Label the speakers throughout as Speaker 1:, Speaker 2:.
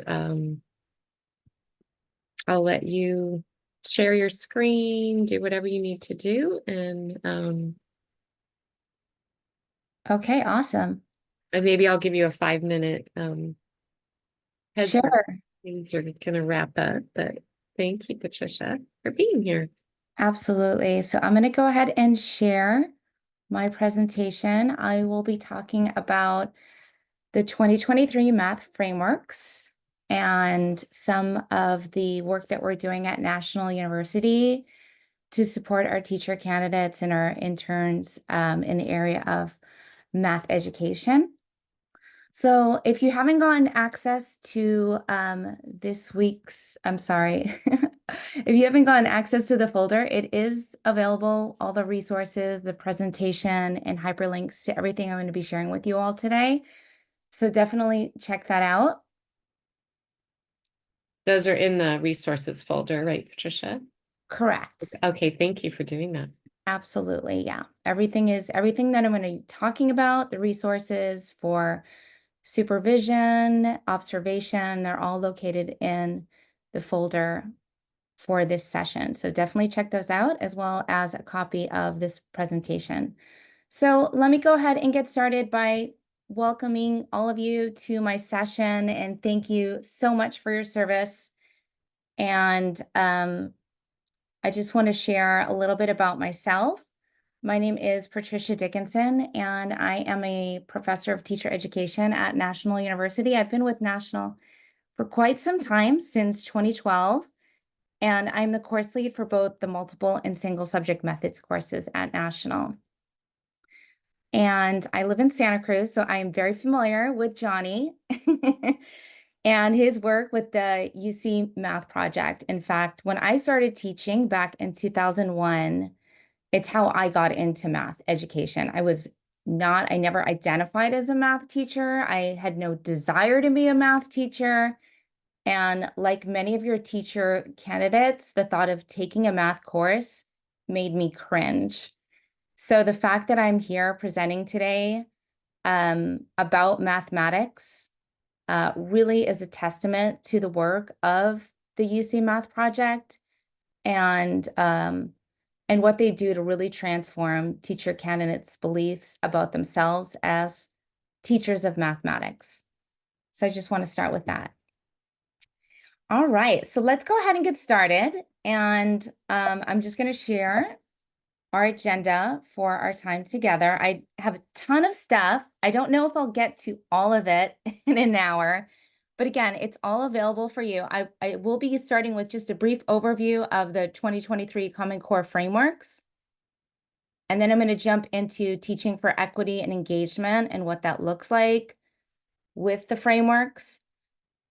Speaker 1: I'll let you share your screen, do whatever you need to do,
Speaker 2: Okay, awesome.
Speaker 1: and maybe I'll give you a 5-minute heads up.
Speaker 2: Sure,
Speaker 1: Things are gonna wrap up, but thank you, Patricia, for being here.
Speaker 2: absolutely. So I'm going to go ahead and share my presentation. I will be talking about the 2023 math frameworks and some of the work that we're doing at National University to support our teacher candidates and our interns in the area of math education. So if you haven't gotten access to this week's, I'm sorry, if you haven't gotten access to the folder, it is available, all the resources, the presentation, and hyperlinks to everything I'm going to be sharing with you all today. So definitely check that out.
Speaker 1: Those are in the resources folder, right, Patricia?
Speaker 2: Correct.
Speaker 1: Okay, thank you for doing that.
Speaker 2: Absolutely. Yeah. Everything that I'm going to be talking about, the resources for supervision, observation, they're all located in the folder for this session. So definitely check those out as well as a copy of this presentation. So let me go ahead and get started by welcoming all of you to my session and thank you so much for your service. And I just want to share a little bit about myself. My name is Patricia Dickenson, and I am a professor of teacher education at National University. I've been with National for quite some time, since 2012, and I'm the course lead for both the multiple and single subject methods courses at National. And I live in Santa Cruz, so I am very familiar with Johnny and his work with the UC Math Project. In fact, when I started teaching back in 2001, it's how I got into math education. I never identified as a math teacher. I had no desire to be a math teacher. And like many of your teacher candidates, the thought of taking a math course made me cringe. So the fact that I'm here presenting today about mathematics really is a testament to the work of the UC Math Project and what they do to really transform teacher candidates' beliefs about themselves as teachers of mathematics. So I just want to start with that. All right, so let's go ahead and get started. And I'm just going to share our agenda for our time together. I have a ton of stuff. I don't know if I'll get to all of it in an hour, but again, it's all available for you. I will be starting with just a brief overview of the 2023 Common Core frameworks. And then I'm going to jump into teaching for equity and engagement and what that looks like with the frameworks.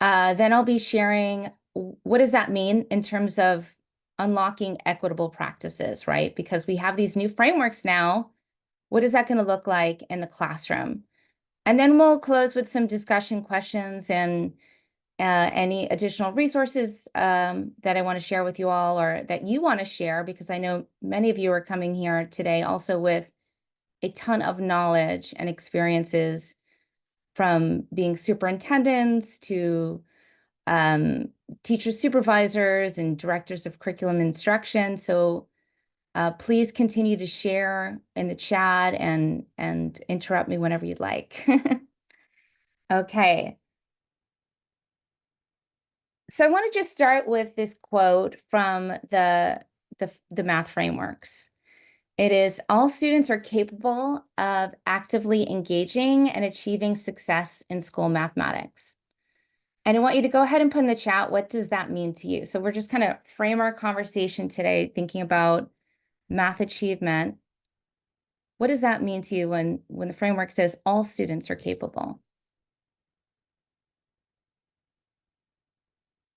Speaker 2: Then I'll be sharing what does that mean in terms of unlocking equitable practices, right? Because we have these new frameworks now. What is that going to look like in the classroom? And then we'll close with some discussion questions and any additional resources that I want to share with you all or that you want to share, because I know many of you are coming here today also with a ton of knowledge and experiences from being superintendents to teacher supervisors and directors of curriculum instruction. So please continue to share in the chat and interrupt me whenever you'd like. Okay. So I want to just start with this quote from the math frameworks. It is, all students are capable of actively engaging and achieving success in school mathematics. And I want you to go ahead and put in the chat, what does that mean to you? So we're just kind of frame our conversation today thinking about math achievement. What does that mean to you when the framework says all students are capable?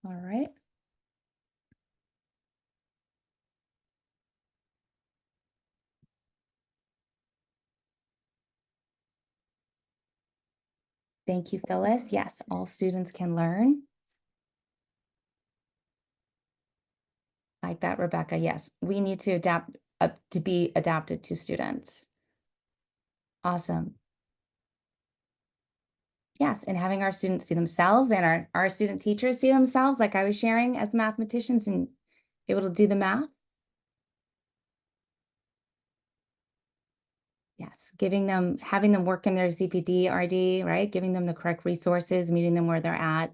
Speaker 2: All right. Thank you, Phyllis. Yes, all students can learn. Like that, Rebecca. Yes, we need to adapt to be adapted to students. Awesome. Yes, and having our students see themselves and our student teachers see themselves, like I was sharing, as mathematicians and able to do the math. Yes, having them work in their ZPD, RD, right? Giving them the correct resources, meeting them where they're at.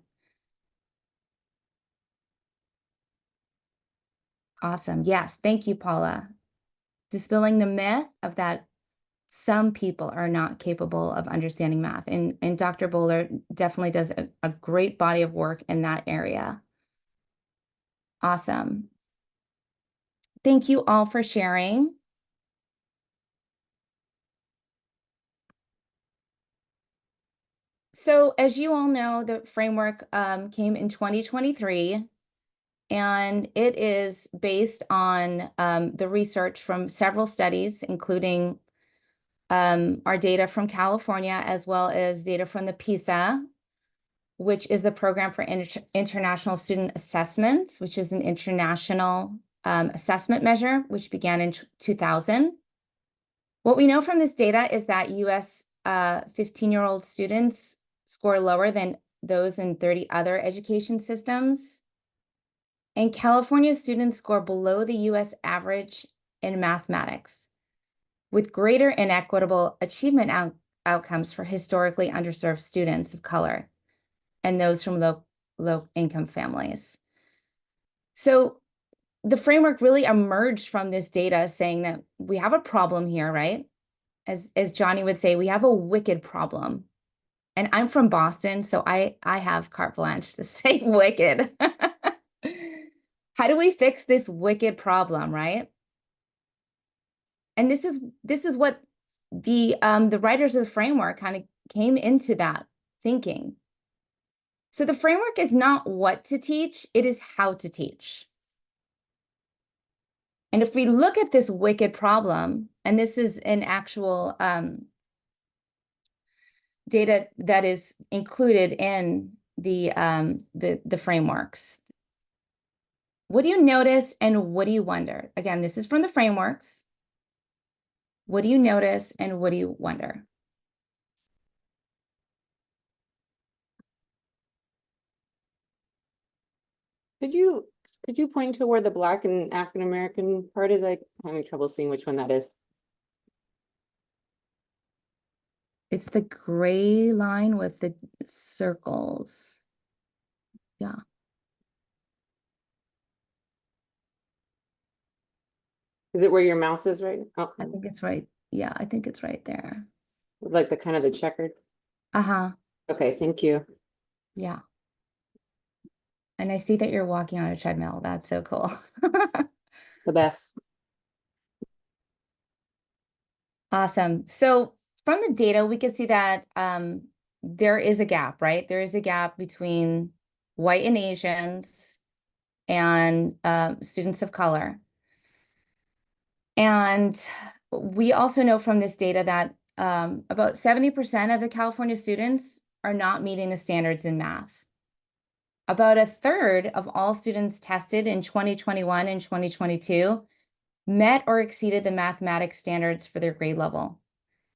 Speaker 2: Awesome. Yes, thank you, Paula. Dispelling the myth of that some people are not capable of understanding math. And Dr. Bowler definitely does a great body of work in that area. Awesome. Thank you all for sharing. So as you all know, the framework came in 2023, and it is based on the research from several studies, including our data from California, as well as data from the PISA, which is the Program for International Student Assessments, which is an international assessment measure, which began in 2000. What we know from this data is that US 15-year-old students score lower than those in 30 other education systems. And California students score below the US average in mathematics, with greater inequitable achievement outcomes for historically underserved students of color and those from low income families. So the framework really emerged from this data saying that we have a problem here, right? As Johnny would say, we have a wicked problem. And I'm from Boston, so I have carte blanche to say wicked. How do we fix this wicked problem, right? And this is what the writers of the framework kind of came into that thinking. So the framework is not what to teach, it is how to teach. And if we look at this wicked problem, and this is an actual data that is included in the frameworks. What do you notice and what do you wonder? Again, this is from the frameworks. What do you notice and what do you wonder?
Speaker 3: Could you point to where the Black and African American part is? I'm having trouble seeing which one that is.
Speaker 2: It's the gray line with the circles. Yeah.
Speaker 3: Is it where your mouse is right now?
Speaker 2: I
Speaker 3: Oh,
Speaker 2: think it's right. Yeah, I think it's right there.
Speaker 3: like the kind of the checkered.
Speaker 2: Uh-huh.
Speaker 3: Okay, thank you.
Speaker 2: Yeah. And I see that you're walking on a treadmill. That's so cool.
Speaker 3: It's the best.
Speaker 2: Awesome. So from the data, we can see that there is a gap, right? There is a gap between white and Asians and students of color. And we also know from this data that about 70% of the California students are not meeting the standards in math. About a third of all students tested in 2021 and 2022 met or exceeded the mathematics standards for their grade level.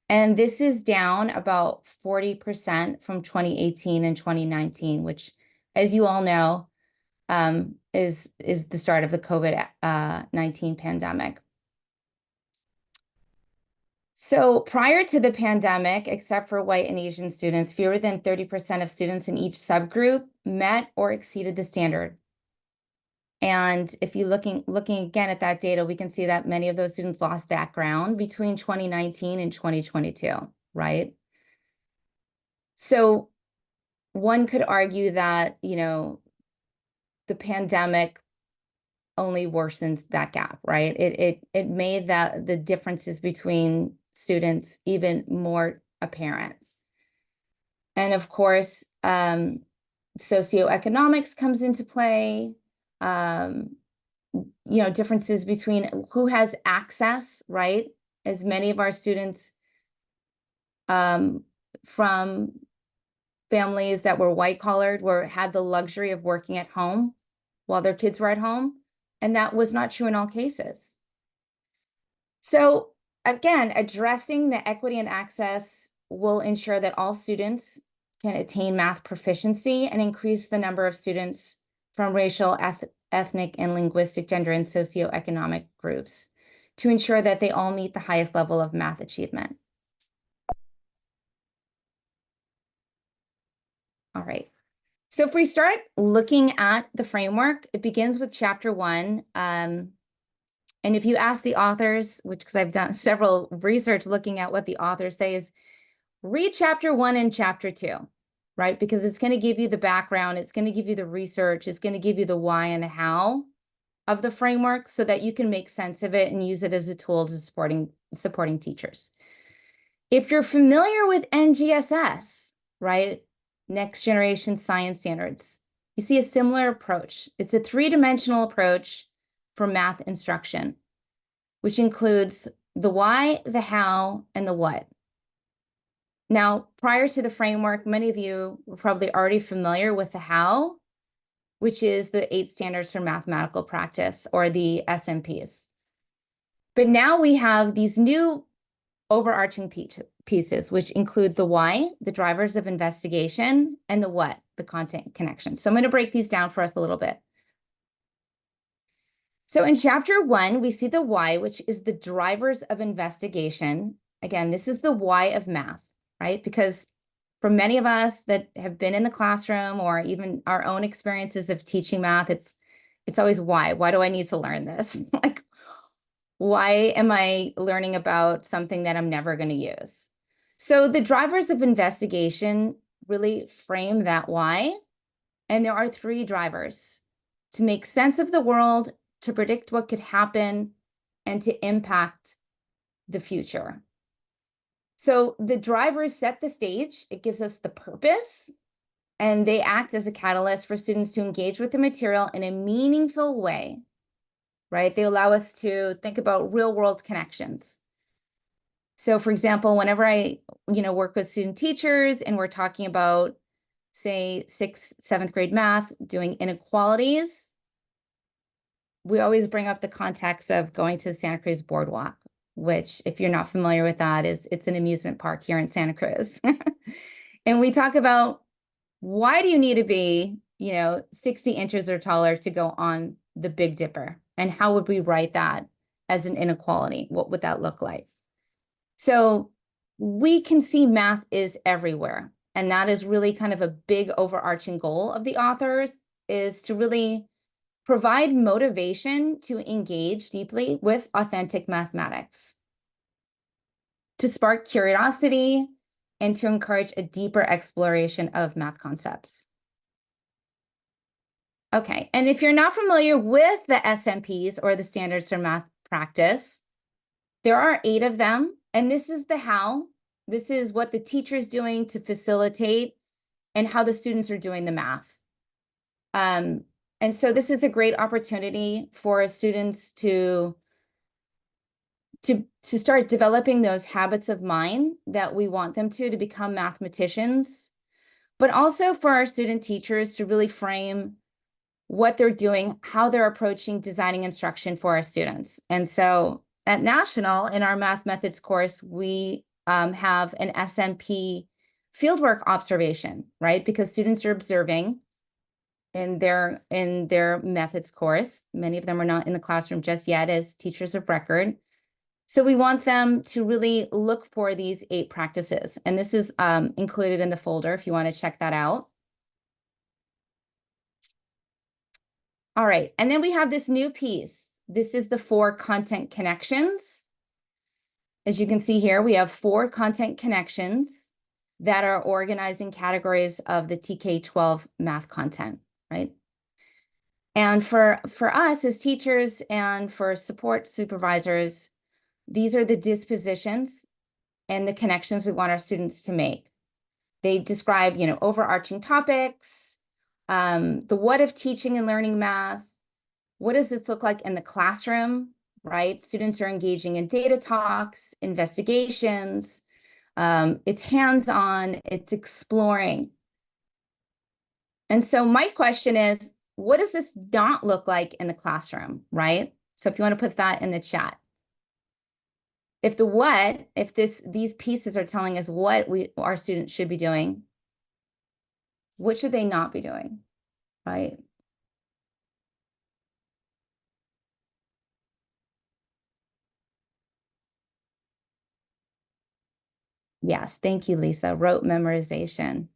Speaker 2: And this is down about 40% from 2018 and 2019, which, as you all know, is the start of the COVID-19 pandemic. So prior to the pandemic, except for white and Asian students, fewer than 30% of students in each subgroup met or exceeded the standard. And if you looking again at that data, we can see that many of those students lost that ground between 2019 and 2022, right? So one could argue that, the pandemic only worsened that gap, right? It made the differences between students even more apparent. And of course, socioeconomics comes into play. Differences between who has access, right? As many of our students from families that were white collared had the luxury of working at home while their kids were at home. And that was not true in all cases. So again, addressing the equity and access will ensure that all students can attain math proficiency and increase the number of students from racial, ethnic, and linguistic, gender, and socioeconomic groups to ensure that they all meet the highest level of math achievement. All right. So if we start looking at the framework, it begins with chapter 1. And if you ask the authors, which because I've done several research looking at what the authors say, is read chapter 1 and chapter 2, right? Because it's going to give you the background, it's going to give you the research, it's going to give you the why and the how of the framework so that you can make sense of it and use it as a tool to supporting teachers. If you're familiar with NGSS, right? Next Generation Science Standards, you see a similar approach. It's a 3-dimensional approach for math instruction, which includes the why, the how, and the what. Now, prior to the framework, many of you were probably already familiar with the how, which is the 8 standards for mathematical practice, or the SMPs. But now we have these new overarching pieces, which include the why, the drivers of investigation, and the what, the content connection. So I'm going to break these down for us a little bit. So in chapter 1, we see the why, which is the drivers of investigation. Again, this is the why of math, right? Because for many of us that have been in the classroom or even our own experiences of teaching math, it's always why. Why do I need to learn this? Like, why am I learning about something that I'm never going to use? So the drivers of investigation really frame that why. And there are 3 drivers: to make sense of the world, to predict what could happen, and to impact the future. So the drivers set the stage. It gives us the purpose, and they act as a catalyst for students to engage with the material in a meaningful way, right? They allow us to think about real world connections. So for example, whenever I, work with student teachers and we're talking about, say, 6th, 7th grade math, doing inequalities, we always bring up the context of going to the Santa Cruz Boardwalk, which, if you're not familiar with that, it's an amusement park here in Santa Cruz. And we talk about, why do you need to be, 60 inches or taller to go on the Big Dipper? And how would we write that as an inequality? What would that look like? So we can see math is everywhere. And that is really kind of a big overarching goal of the authors, is to really provide motivation to engage deeply with authentic mathematics, to spark curiosity, and to encourage a deeper exploration of math concepts. Okay, and if you're not familiar with the SMPs, or the Standards for Math Practice, there are 8 of them, and this is the how. This is what the teacher's doing to facilitate and how the students are doing the math. And so this is a great opportunity for students to start developing those habits of mind that we want them to become mathematicians, but also for our student teachers to really frame what they're doing, how they're approaching designing instruction for our students. And so at National, in our Math Methods course, we have an SMP fieldwork observation, right? Because students are observing in their methods course. Many of them are not in the classroom just yet as teachers of record. So we want them to really look for these 8 practices. And this is included in the folder if you want to check that out. All right, and then we have this new piece. This is the 4 content connections. As you can see here, we have 4 content connections that are organizing categories of the TK-12 math content, right? And for us as teachers and for support supervisors, these are the dispositions and the connections we want our students to make. They describe, overarching topics, the what of teaching and learning math. What does this look like in the classroom, right? Students are engaging in data talks, investigations. It's hands-on, it's exploring. And so my question is, what does this not look like in the classroom, right? So if you want to put that in the chat. If these pieces are telling us what our students should be doing, What should they not be doing, right? Yes, thank you, Lisa. Rote memorization.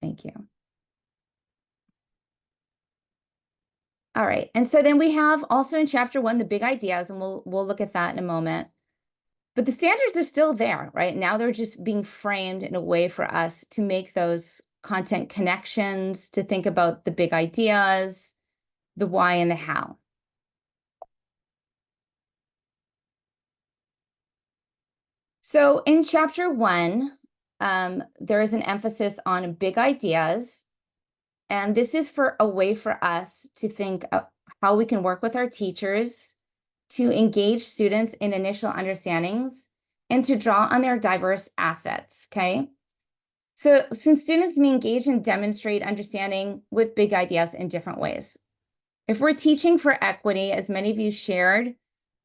Speaker 2: Thank you. All right, and so then we have also in chapter 1, the big ideas, and we'll look at that in a moment. But the standards are still there, right? Now they're just being framed in a way for us to make those content connections, to think about the big ideas, the why and the how. So in chapter 1, there is an emphasis on big ideas. And this is for a way for us to think of how we can work with our teachers to engage students in initial understandings and to draw on their diverse assets, okay? So since students may engage and demonstrate understanding with big ideas in different ways. If we're teaching for equity, as many of you shared,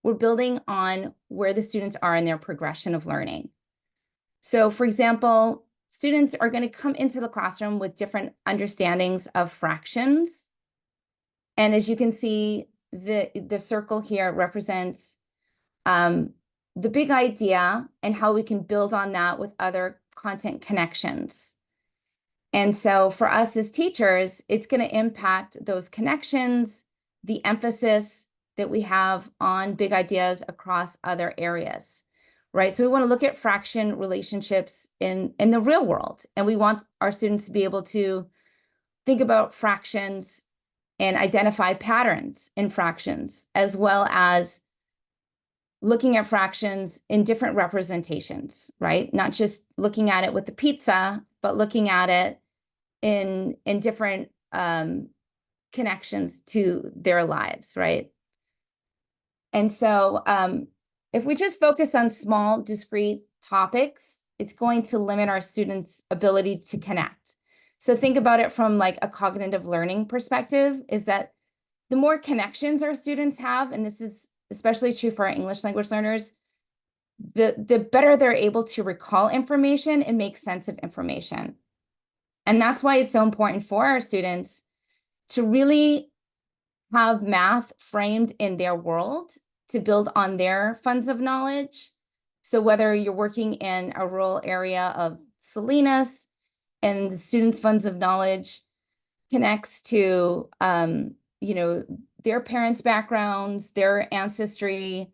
Speaker 2: we're building on where the students are in their progression of learning. So for example, students are going to come into the classroom with different understandings of fractions. And as you can see, the circle here represents the big idea and how we can build on that with other content connections. And so for us as teachers, it's going to impact those connections, the emphasis that we have on big ideas across other areas. Right, so we want to look at fraction relationships in the real world, and we want our students to be able to think about fractions and identify patterns in fractions, as well as looking at fractions in different representations, right? Not just looking at it with the pizza, but looking at it in different connections to their lives, right? And so if we just focus on small, discrete topics, it's going to limit our students' ability to connect. So think about it from like a cognitive learning perspective, is that the more connections our students have, and this is especially true for our English language learners, the better they're able to recall information and make sense of information. And that's why it's so important for our students to really have math framed in their world to build on their funds of knowledge. So whether you're working in a rural area of Salinas and the students' funds of knowledge connects to, their parents' backgrounds, their ancestry,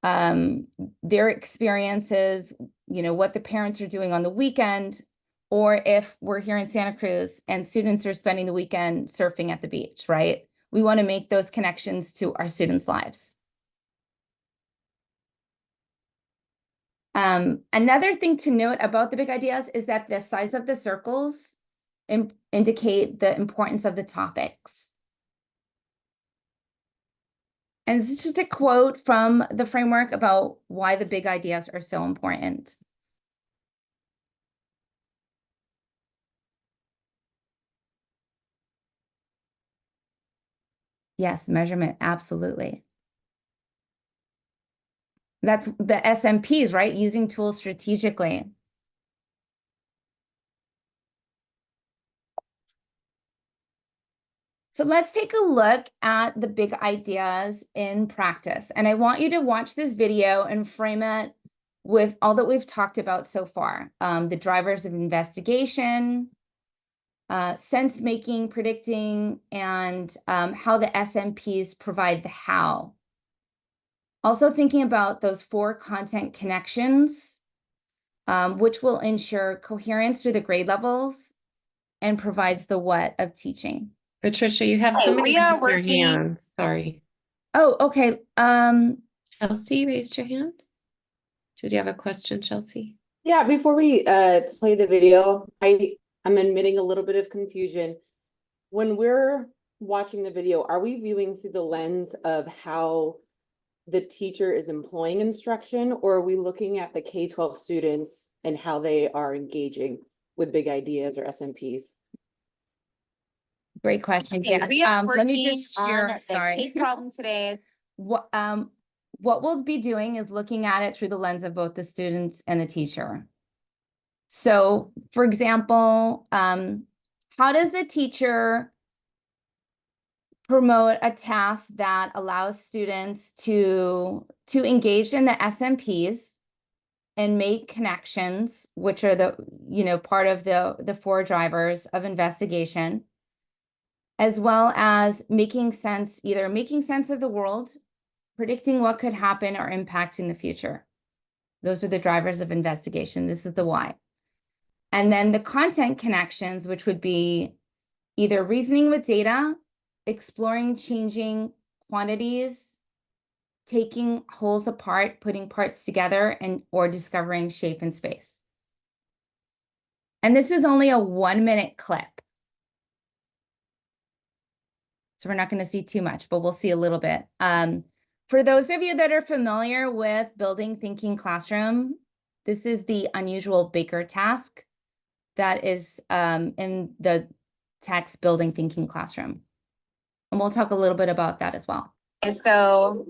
Speaker 2: their experiences, what the parents are doing on the weekend, or if we're here in Santa Cruz and students are spending the weekend surfing at the beach, right? We want to make those connections to our students' lives. Another thing to note about the big ideas is that the size of the circles indicate the importance of the topics. And this is just a quote from the framework about why the big ideas are so important. Yes, measurement, absolutely. That's the SMPs, right? Using tools strategically. So let's take a look at the big ideas in practice. And I want you to watch this video and frame it with all that we've talked about so far. The drivers of investigation, sense making, predicting, and how the SMPs provide the how. Also thinking about those 4 content connections, which will ensure coherence through the grade levels and provides the what of teaching.
Speaker 1: Patricia, you have
Speaker 4: Hey,
Speaker 1: somebody
Speaker 4: we are
Speaker 1: raise their
Speaker 4: working-
Speaker 1: hand. Sorry.
Speaker 2: Oh, okay.
Speaker 1: Chelsea raised your hand. Did you have a question, Chelsea?
Speaker 3: Yeah, before we play the video, I'm admitting a little bit of confusion. When we're watching the video, are we viewing through the lens of how the teacher is employing instruction, or are we looking at the K-12 students and how they are engaging with big ideas or SMPs?
Speaker 2: Great question.
Speaker 4: Yeah, we are
Speaker 2: Let me
Speaker 4: working
Speaker 2: just
Speaker 4: on
Speaker 2: share,
Speaker 4: the
Speaker 2: sorry.
Speaker 4: cake problem today.
Speaker 2: What we'll be doing is looking at it through the lens of both the students and the teacher. So, for example, how does the teacher promote a task that allows students to engage in the SMPs and make connections, which are the, part of the 4 drivers of investigation, as well as either making sense of the world, predicting what could happen, or impacting the future. Those are the drivers of investigation. This is the why. And then the content connections, which would be either reasoning with data, exploring changing quantities, taking wholes apart, putting parts together, or discovering shape in space. And this is only a 1-minute clip. So we're not going to see too much, but we'll see a little bit. For those of you that are familiar with building thinking classroom, this is the unusual Baker task that is in the text building thinking classroom. And we'll talk a little bit about that as well. And so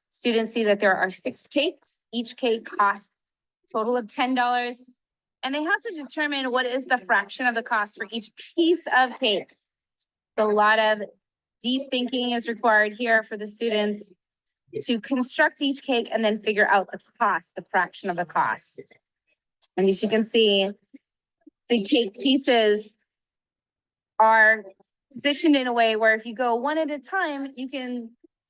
Speaker 2: students see that there are 6 cakes. Each cake costs a total of $10. And they have to determine what is the fraction of the cost for each piece of cake. A lot of deep thinking is required here for the students to construct each cake and then figure out the cost, the fraction of the cost. And as you can see, the cake pieces are positioned in a way where if you go one at a time, you can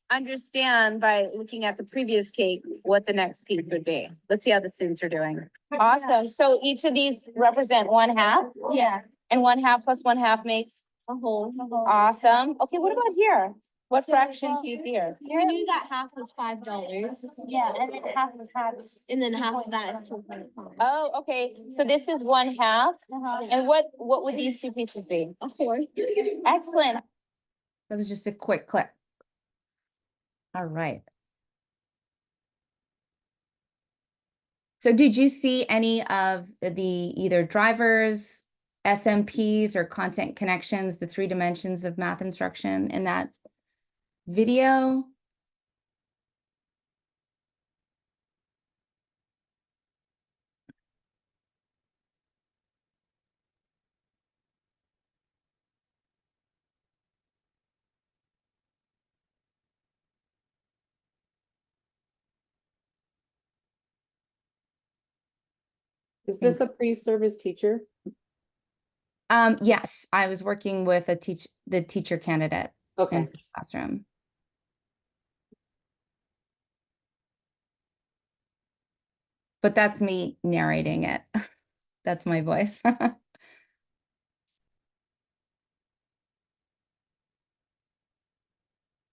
Speaker 2: understand by looking at the previous cake what the next piece would be. Let's see how the students are doing. Awesome. So each of these represent 1/2. Yeah. And 1/2 plus 1/2 makes a whole. Awesome. Okay, what about here? What fractions do you hear?
Speaker 4: We knew that half was $5.
Speaker 2: Yeah, and then half of that is.
Speaker 4: And then half of that is 2.5.
Speaker 2: Oh, okay. So this is 1/2. And what would these 2 pieces be?
Speaker 4: A 4.
Speaker 2: Excellent. That was just a quick clip. All right. So did you see any of the either drivers, SMPs, or content connections, the 3 dimensions of math instruction in that video?
Speaker 3: Is this a pre-service teacher?
Speaker 2: Yes, I was working with the teacher candidate in
Speaker 3: Okay.
Speaker 2: the classroom. But that's me narrating it. That's my voice.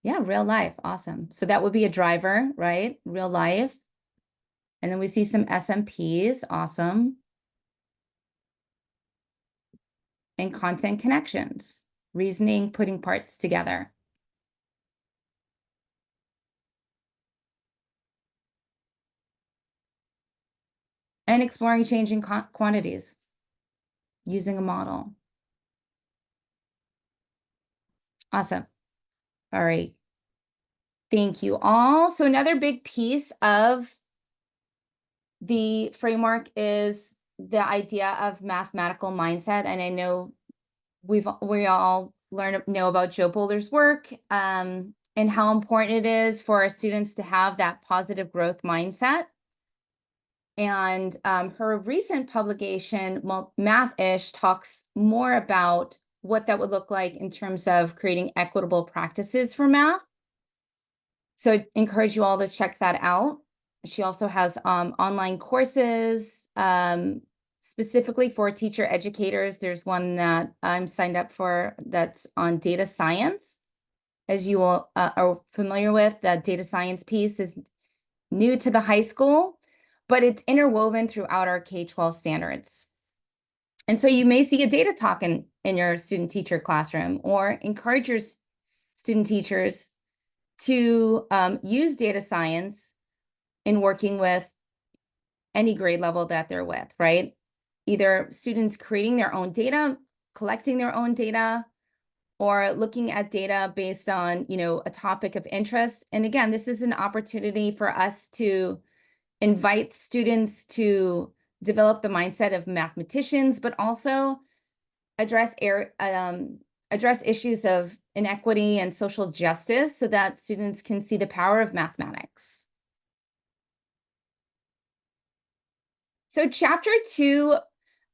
Speaker 2: Yeah, real life. Awesome. So that would be a driver, right? Real life. And then we see some SMPs. Awesome. And content connections, reasoning, putting parts together. And exploring changing quantities using a model. Awesome. All right. Thank you all. So another big piece of the framework is the idea of mathematical mindset. And I know we all know about Joe Boulder's work and how important it is for our students to have that positive growth mindset. And her recent publication, Math-ish, talks more about what that would look like in terms of creating equitable practices for math. So I encourage you all to check that out. She also has online courses specifically for teacher educators. There's one that I'm signed up for that's on data science. As you all are familiar with, the data science piece is new to the high school, but it's interwoven throughout our K-12 standards. And so you may see a data talk in your student teacher classroom, or encourage your student teachers to use data science in working with any grade level that they're with, right? Either students creating their own data, collecting their own data, or looking at data based on, a topic of interest. And again, this is an opportunity for us to invite students to develop the mindset of mathematicians, but also address issues of inequity and social justice so that students can see the power of mathematics. So chapter 2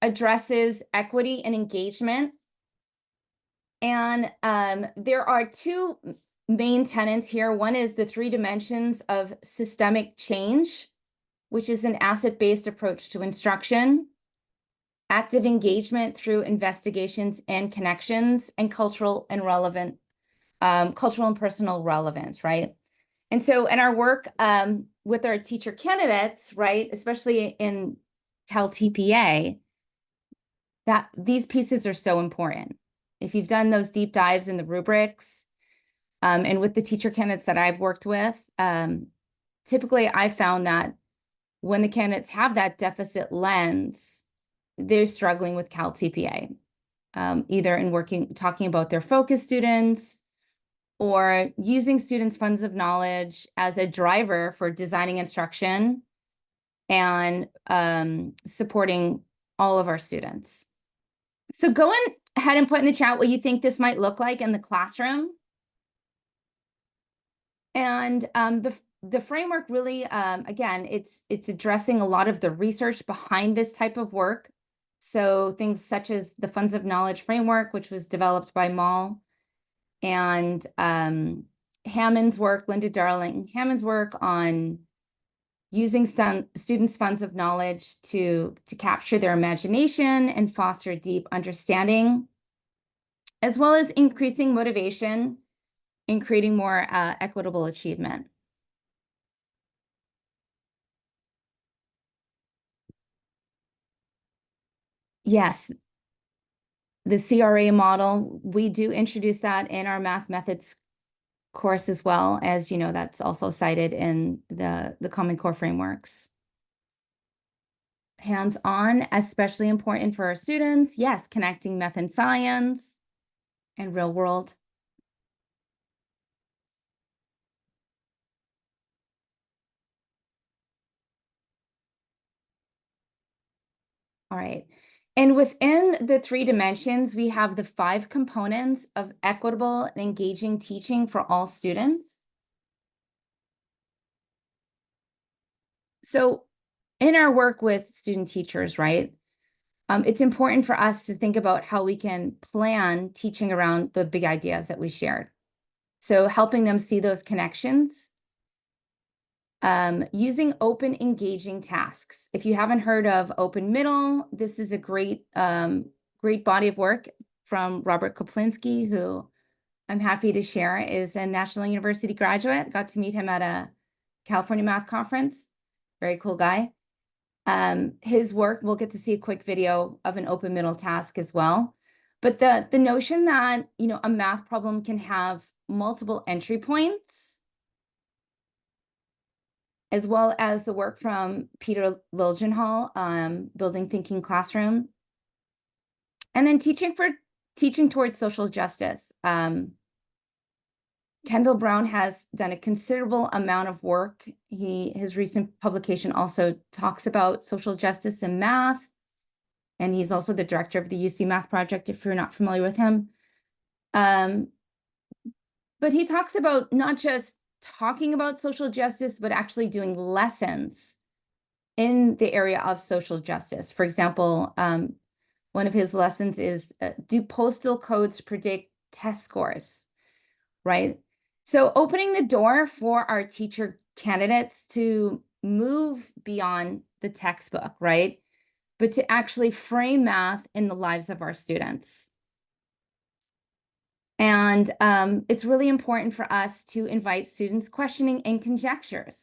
Speaker 2: addresses equity and engagement. And there are 2 main tenets here. One is the 3 dimensions of systemic change, which is an asset-based approach to instruction, active engagement through investigations and connections, and cultural and personal relevance, right? And so in our work with our teacher candidates, right, especially in Cal TPA, that these pieces are so important. If you've done those deep dives in the rubrics, and with the teacher candidates that I've worked with, typically I found that when the candidates have that deficit lens, they're struggling with Cal TPA, either in talking about their focus students or using students' funds of knowledge as a driver for designing instruction and supporting all of our students. So go ahead and put in the chat what you think this might look like in the classroom. And the framework really, again, it's addressing a lot of the research behind this type of work. So things such as the Funds of Knowledge framework, which was developed by Mall, and Hammond's work, Linda Darling Hammond's work on using students' funds of knowledge to capture their imagination and foster deep understanding, as well as increasing motivation and creating more equitable achievement. Yes, the CRA model, we do introduce that in our math methods course as well, as you know, that's also cited in the Common Core frameworks. Hands-on, especially important for our students. Yes, connecting math and science and real world. All right. And within the 3 dimensions, we have the 5 components of equitable and engaging teaching for all students. So in our work with student teachers, right, it's important for us to think about how we can plan teaching around the big ideas that we shared. So helping them see those connections, using open, engaging tasks. If you haven't heard of Open Middle, this is a great body of work from Robert Koplinski, who I'm happy to share is a National University graduate. Got to meet him at a California Math Conference. Very cool guy. His work, we'll get to see a quick video of an open middle task as well. But the notion that, you know, a math problem can have multiple entry points, as well as the work from Peter Liljenhall, Building Thinking Classroom. And then teaching towards social justice. Kendall Brown has done a considerable amount of work. His recent publication also talks about social justice in math. And he's also the director of the UC Math Project, if you're not familiar with him. But he talks about not just talking about social justice, but actually doing lessons in the area of social justice. For example, one of his lessons is, do postal codes predict test scores, right? So opening the door for our teacher candidates to move beyond the textbook, right? But to actually frame math in the lives of our students. And it's really important for us to invite students questioning and conjectures,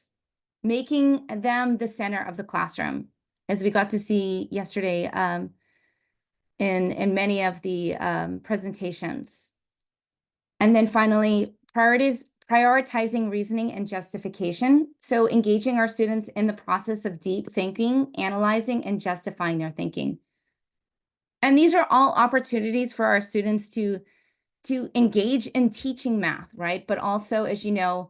Speaker 2: making them the center of the classroom, as we got to see yesterday in many of the presentations. And then finally, prioritizing reasoning and justification. So engaging our students in the process of deep thinking, analyzing, and justifying their thinking. And these are all opportunities for our students to engage in teaching math, right? But also, as you know,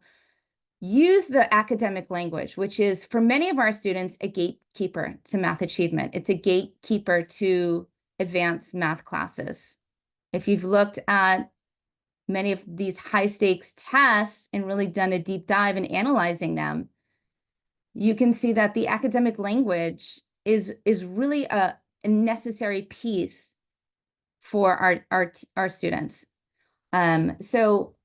Speaker 2: use the academic language, which is for many of our students, a gatekeeper to math achievement. It's a gatekeeper to advanced math classes. If you've looked at many of these high stakes tests and really done a deep dive in analyzing them, you can see that the academic language is really a necessary piece for our students. So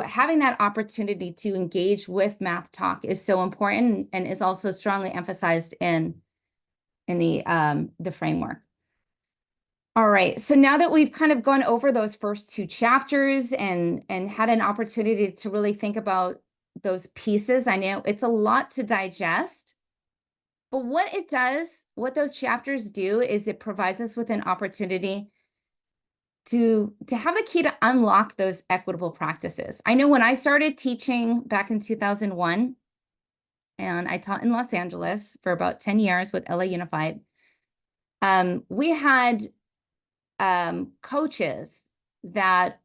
Speaker 2: having that opportunity to engage with Math Talk is so important and is also strongly emphasized in the framework. All right, so now that we've kind of gone over those first two chapters and had an opportunity to really think about those pieces, I know it's a lot to digest, but what those chapters do is it provides us with an opportunity to have the key to unlock those equitable practices. I know when I started teaching back in 2001, and I taught in Los Angeles for about 10 years with LA Unified, we had coaches that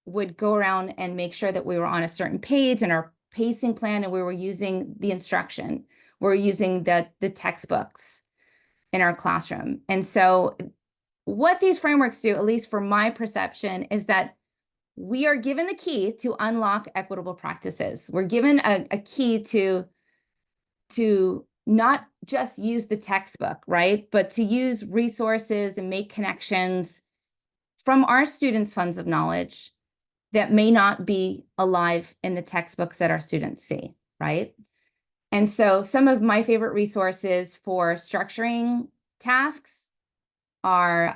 Speaker 2: would go around and make sure that we were on a certain page and our pacing plan, and we were using the instruction. We're using the textbooks in our classroom. And so what these frameworks do, at least for my perception, is that we are given the key to unlock equitable practices. We're given a key to not just use the textbook, right? But to use resources and make connections from our students' funds of knowledge that may not be alive in the textbooks that our students see, right? And so some of my favorite resources for structuring tasks are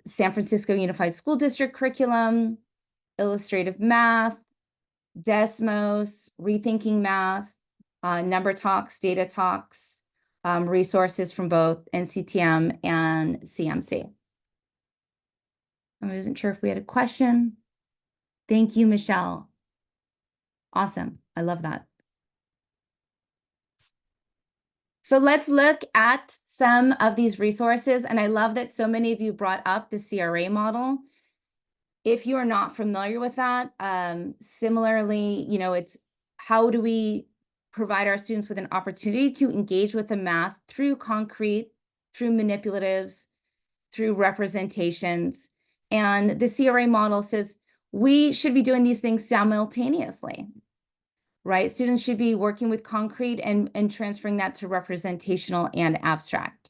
Speaker 2: San Francisco Unified School District curriculum, illustrative math, Desmos, rethinking math, number talks, data talks, resources from both NCTM and CMC. I wasn't sure if we had a question. Thank you, Michelle. Awesome. I love that. So let's look at some of these resources. And I love that so many of you brought up the CRA model. If you are not familiar with that, similarly, you know, it's how do we provide our students with an opportunity to engage with the math through concrete, through manipulatives, through representations. And the CRA model says we should be doing these things simultaneously, right? Students should be working with concrete and transferring that to representational and abstract.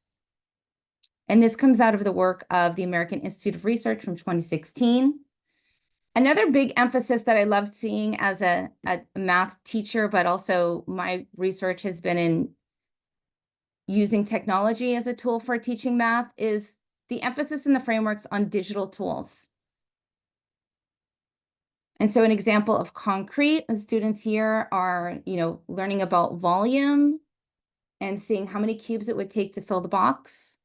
Speaker 2: And this comes out of the work of the American Institute of Research from 2016. Another big emphasis that I love seeing as a math teacher, but also my research has been in using technology as a tool for teaching math, is the emphasis in the frameworks on digital tools. And so an example of concrete, the students here are, you know, learning about volume and seeing how many cubes it would take to fill the box.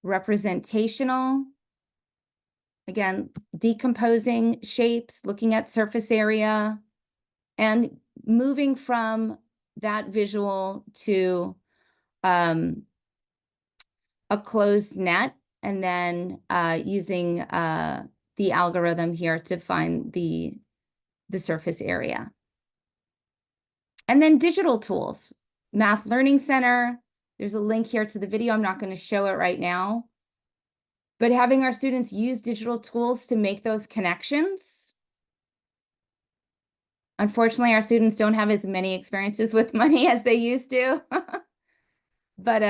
Speaker 2: Representational, again, decomposing shapes, looking at surface area, and moving from that visual to a closed net, and then using the algorithm here to find the surface area. And then digital tools, Math Learning Center. There's a link here to the video. I'm not going to show it right now. But having our students use digital tools to make those connections. Unfortunately, our students don't have as many experiences with money as they used to. But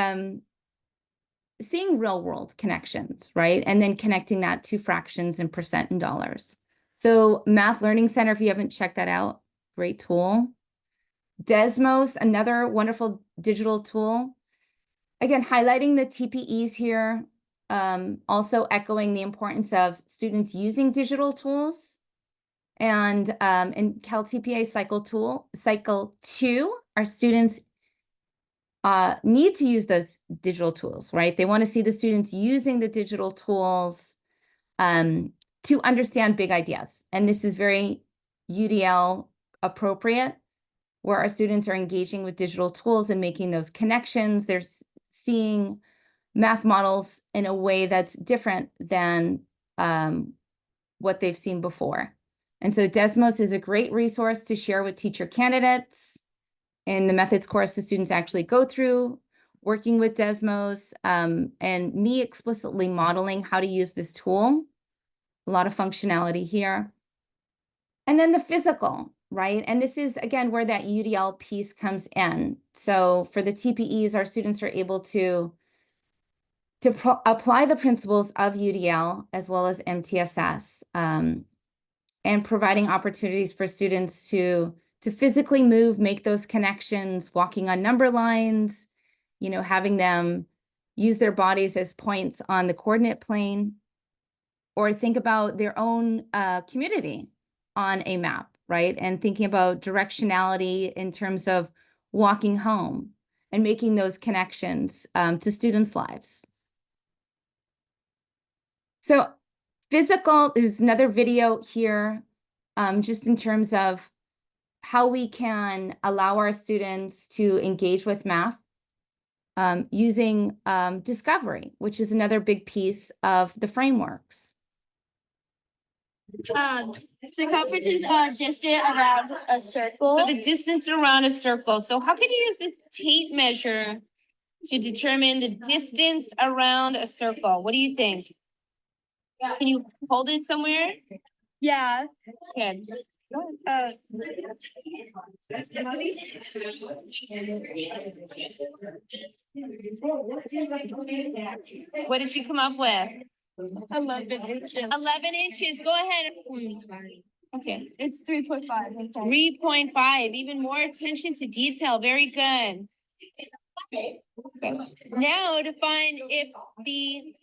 Speaker 2: seeing real world connections, right? And then connecting that to fractions and percent and dollars. So Math Learning Center, if you haven't checked that out, great tool. Desmos, another wonderful digital tool. Again, highlighting the TPEs here, also echoing the importance of students using digital tools. And in Cal TPA Cycle 2, our students need to use those digital tools, right? They want to see the students using the digital tools to understand big ideas. And this is very UDL appropriate, where our students are engaging with digital tools and making those connections. They're seeing math models in a way that's different than what they've seen before. And so Desmos is a great resource to share with teacher candidates. In the methods course, the students actually go through working with Desmos, and me explicitly modeling how to use this tool. A lot of functionality here. And then the physical, right? And this is, again, where that UDL piece comes in. So for the TPEs, our students are able to apply the principles of UDL as well as MTSS, and providing opportunities for students to physically move, make those connections, walking on number lines, you know, having them use their bodies as points on the coordinate plane, or think about their own community on a map, right? And thinking about directionality in terms of walking home and making those connections to students' lives. So physical is another video here, just in terms of how we can allow our students to engage with math using discovery, which is another big piece of the frameworks.
Speaker 4: Circumference is distance around a circle.
Speaker 5: So the distance around a circle. So how can you use the tape measure to determine the distance around a circle? What do you think? Can you hold it somewhere?
Speaker 4: Yeah.
Speaker 5: Good. What did you come up with?
Speaker 4: 11 inches.
Speaker 5: 11 inches. Go ahead. Okay.
Speaker 4: It's 3.5.
Speaker 5: 3.5. Even more attention to detail. Very good. Okay. Now to find if the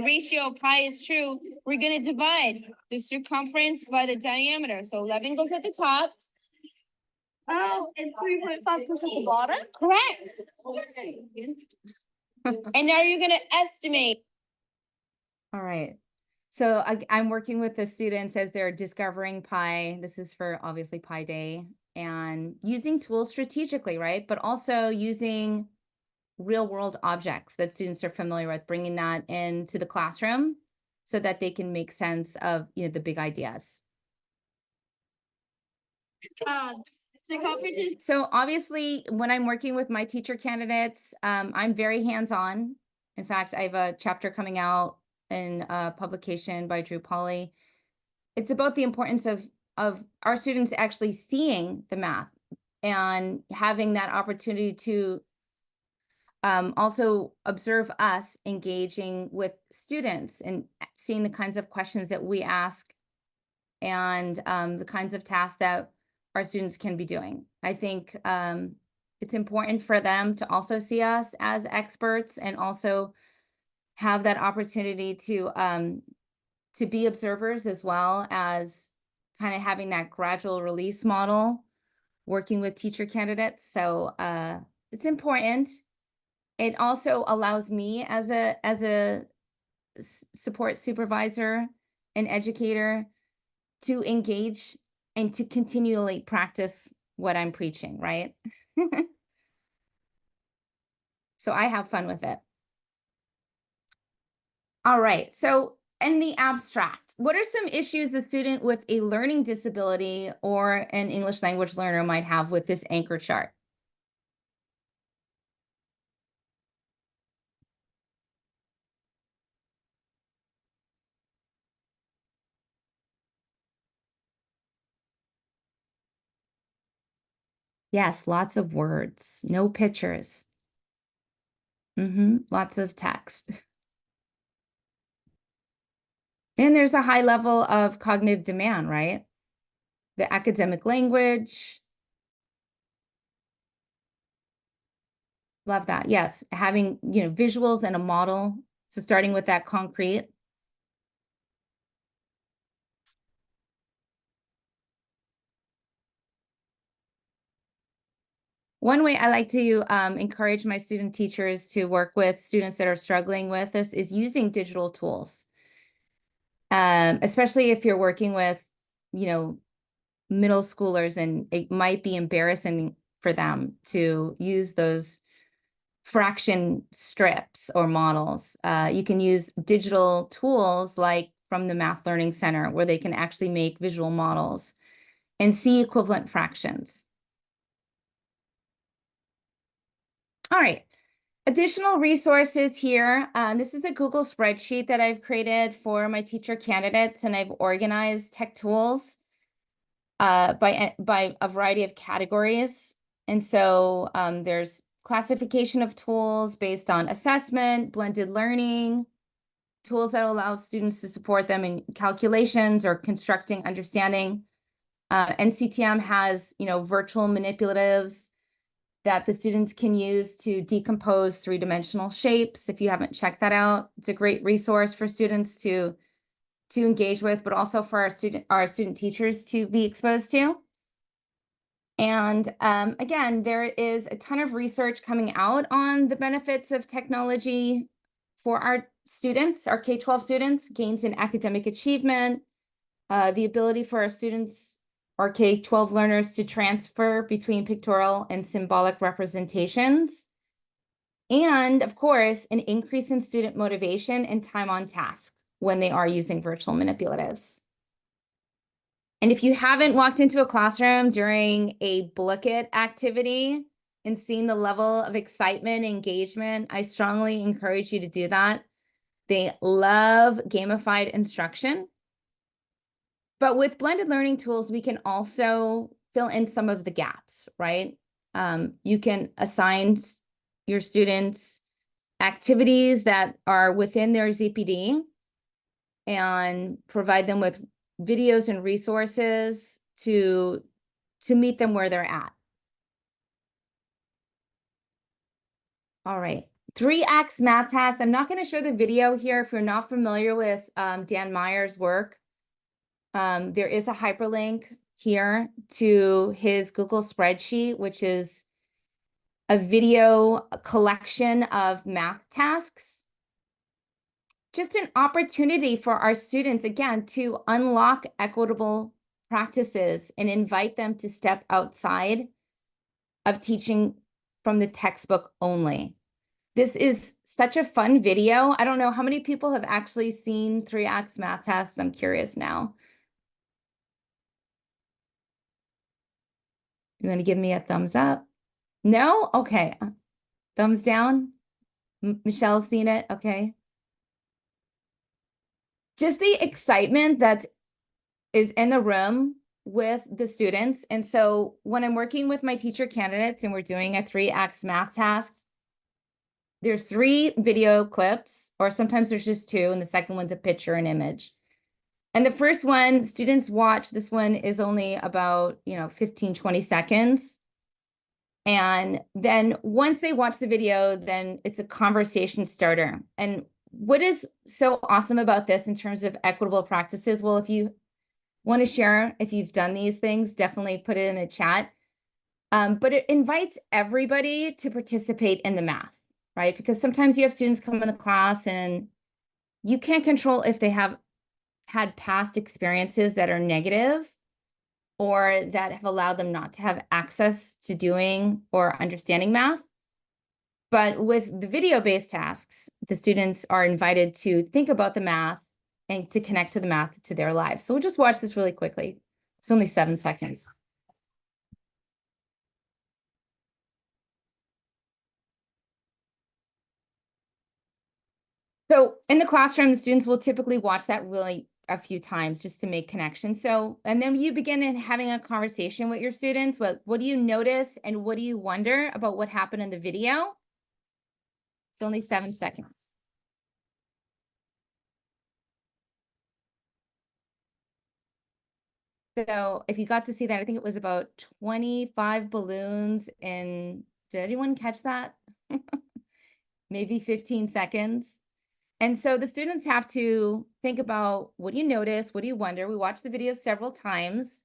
Speaker 5: ratio of pi is true, we're going to divide the circumference by the diameter. So 11 goes at the top.
Speaker 4: Oh, and 3.5 goes at the bottom?
Speaker 5: Correct. And now you're going to estimate.
Speaker 2: All right. So I'm working with the students as they're discovering pi. This is for obviously Pi Day, and using tools strategically, right? But also using real world objects that students are familiar with, bringing that into the classroom so that they can make sense of, you know, the big ideas.
Speaker 4: Circumference is
Speaker 2: So obviously, when I'm working with my teacher candidates, I'm very hands-on. In fact, I have a chapter coming out in a publication by Drew Pauly. It's about the importance of our students actually seeing the math and having that opportunity to also observe us engaging with students and seeing the kinds of questions that we ask and the kinds of tasks that our students can be doing. I think it's important for them to also see us as experts and also have that opportunity to be observers, as well as kind of having that gradual release model working with teacher candidates. So it's important. It also allows me as a support supervisor and educator to engage and to continually practice what I'm preaching, right? So I have fun with it. All right, so in the abstract, what are some issues a student with a learning disability or an English language learner might have with this anchor chart? Yes, lots of words, no pictures. Lots of text. And there's a high level of cognitive demand, right? The academic language. Love that. Yes, having, you know, visuals and a model. So starting with that concrete. One way I like to encourage my student teachers to work with students that are struggling with this is using digital tools. Especially if you're working with, you know, middle schoolers, and it might be embarrassing for them to use those fraction strips or models. You can use digital tools like from the Math Learning Center, where they can actually make visual models and see equivalent fractions. All right, additional resources here. This is a Google spreadsheet that I've created for my teacher candidates, and I've organized tech tools by a variety of categories. And so there's classification of tools based on assessment, blended learning, tools that allow students to support them in calculations or constructing understanding. NCTM has, virtual manipulatives that the students can use to decompose three-dimensional shapes. If you haven't checked that out, it's a great resource for students to engage with, but also for our student teachers to be exposed to. And again, there is a ton of research coming out on the benefits of technology for our students, our K-12 students, gains in academic achievement, the ability for our students, our K-12 learners, to transfer between pictorial and symbolic representations, and of course, an increase in student motivation and time on task when they are using virtual manipulatives. And if you haven't walked into a classroom during a Blooket activity and seen the level of excitement and engagement, I strongly encourage you to do that. They love gamified instruction. But with blended learning tools, we can also fill in some of the gaps, right? You can assign your students activities that are within their ZPD and provide them with videos and resources to meet them where they're at. All right, 3X math test. I'm not going to show the video here if you're not familiar with Dan Meyer's work. There is a hyperlink here to his Google spreadsheet, which is a video collection of math tasks. Just an opportunity for our students, again, to unlock equitable practices and invite them to step outside of teaching from the textbook only. This is such a fun video. I don't know how many people have actually seen 3X math tests. I'm curious now. You want to give me a thumbs up? No? Okay. Thumbs down? Michelle's seen it? Okay. Just the excitement that is in the room with the students. And so when I'm working with my teacher candidates and we're doing a 3X math task, there's 3 video clips, or sometimes there's just 2, and the second one's a picture and image. And the first one, students watch, this one is only about, 15, 20 seconds. And then once they watch the video, then it's a conversation starter. And what is so awesome about this in terms of equitable practices? Well, if you want to share, if you've done these things, definitely put it in the chat. But it invites everybody to participate in the math, right? Because sometimes you have students come in the class and you can't control if they have had past experiences that are negative or that have allowed them not to have access to doing or understanding math. But with the video-based tasks, the students are invited to think about the math and to connect to the math to their lives. So we'll just watch this really quickly. It's only 7 seconds. So in the classroom, the students will typically watch that really a few times just to make connections. So, and then you begin in having a conversation with your students. What do you notice and what do you wonder about what happened in the video? It's only 7 seconds. So if you got to see that, I think it was about 25 balloons in, did anyone catch that? Maybe 15 seconds. And so the students have to think about, what do you notice? What do you wonder? We watched the video several times.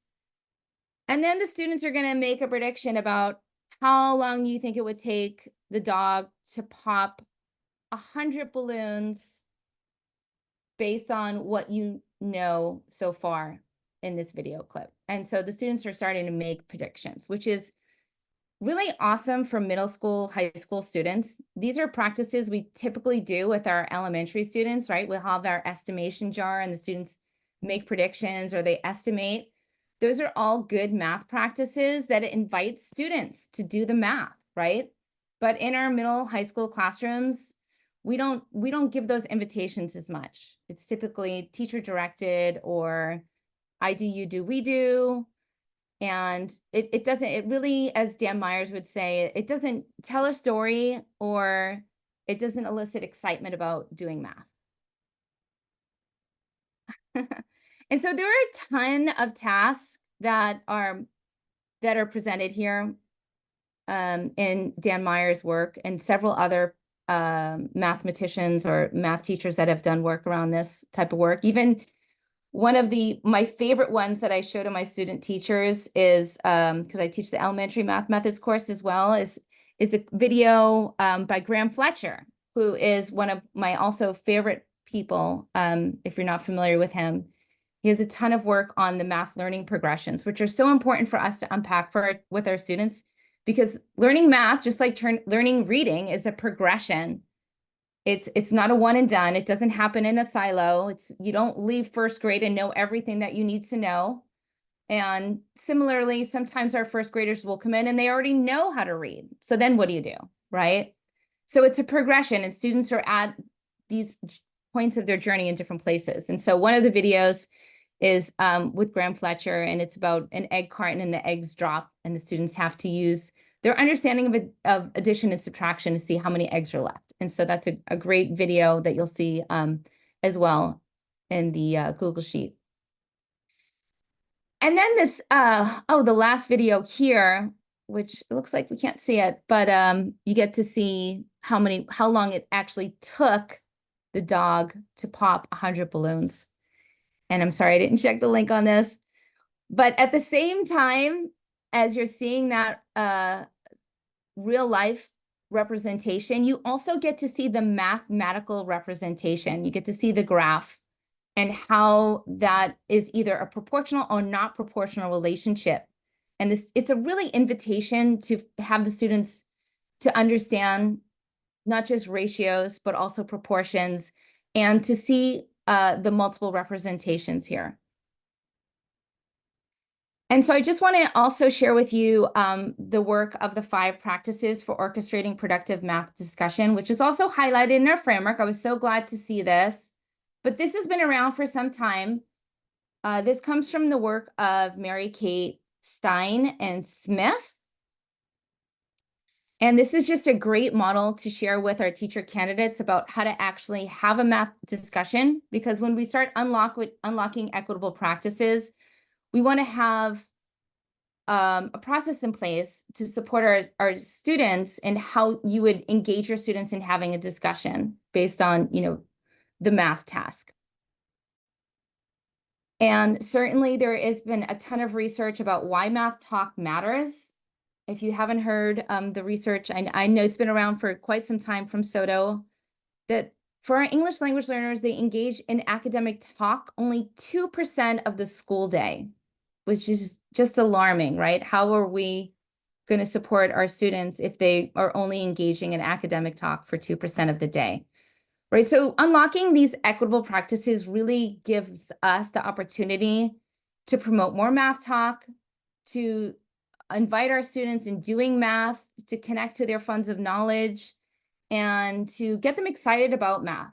Speaker 2: And then the students are going to make a prediction about how long you think it would take the dog to pop 100 balloons based on what you know so far in this video clip. And so the students are starting to make predictions, which is really awesome for middle school, high school students. These are practices we typically do with our elementary students, right? We'll have our estimation jar and the students make predictions or they estimate. Those are all good math practices that invite students to do the math, right? But in our middle high school classrooms, we don't give those invitations as much. It's typically teacher directed or I do, you do, we do. And it doesn't, it really, as Dan Myers would say, it doesn't tell a story or it doesn't elicit excitement about doing math. And so there are a ton of tasks that are presented here in Dan Myers' work and several other mathematicians or math teachers that have done work around this type of work. Even one of my favorite ones that I show to my student teachers is, because I teach the elementary math methods course as well, is a video by Graham Fletcher, who is one of my also favorite people, if you're not familiar with him. He has a ton of work on the math learning progressions, which are so important for us to unpack with our students, because learning math, just like learning reading, is a progression. It's not a one and done. It doesn't happen in a silo. You don't leave first grade and know everything that you need to know. And similarly, sometimes our first graders will come in and they already know how to read. So then what do you do, right? So it's a progression and students are at these points of their journey in different places. And so one of the videos is with Graham Fletcher, and it's about an egg carton and the eggs drop, and the students have to use their understanding of addition and subtraction to see how many eggs are left. And so that's a great video that you'll see as well in the Google Sheet. And then this, the last video here, which it looks like we can't see it, but you get to see how long it actually took the dog to pop 100 balloons. And I'm sorry, I didn't check the link on this, but at the same time as you're seeing that real life representation, you also get to see the mathematical representation. You get to see the graph and how that is either a proportional or not proportional relationship. And it's a really invitation to have the students to understand not just ratios, but also proportions, and to see the multiple representations here. And so I just want to also share with you the work of the 5 practices for orchestrating productive math discussion, which is also highlighted in our framework. I was so glad to see this, but this has been around for some time. This comes from the work of Mary Kate Stein and Smith. And this is just a great model to share with our teacher candidates about how to actually have a math discussion, because when we start unlocking equitable practices, we want to have a process in place to support our students and how you would engage your students in having a discussion based on, the math task. And certainly there has been a ton of research about why math talk matters. If you haven't heard the research, I know it's been around for quite some time from Soto, that for our English language learners, they engage in academic talk only 2% of the school day, which is just alarming, right? How are we going to support our students if they are only engaging in academic talk for 2% of the day, right? So unlocking these equitable practices really gives us the opportunity to promote more math talk, to invite our students in doing math, to connect to their funds of knowledge, and to get them excited about math.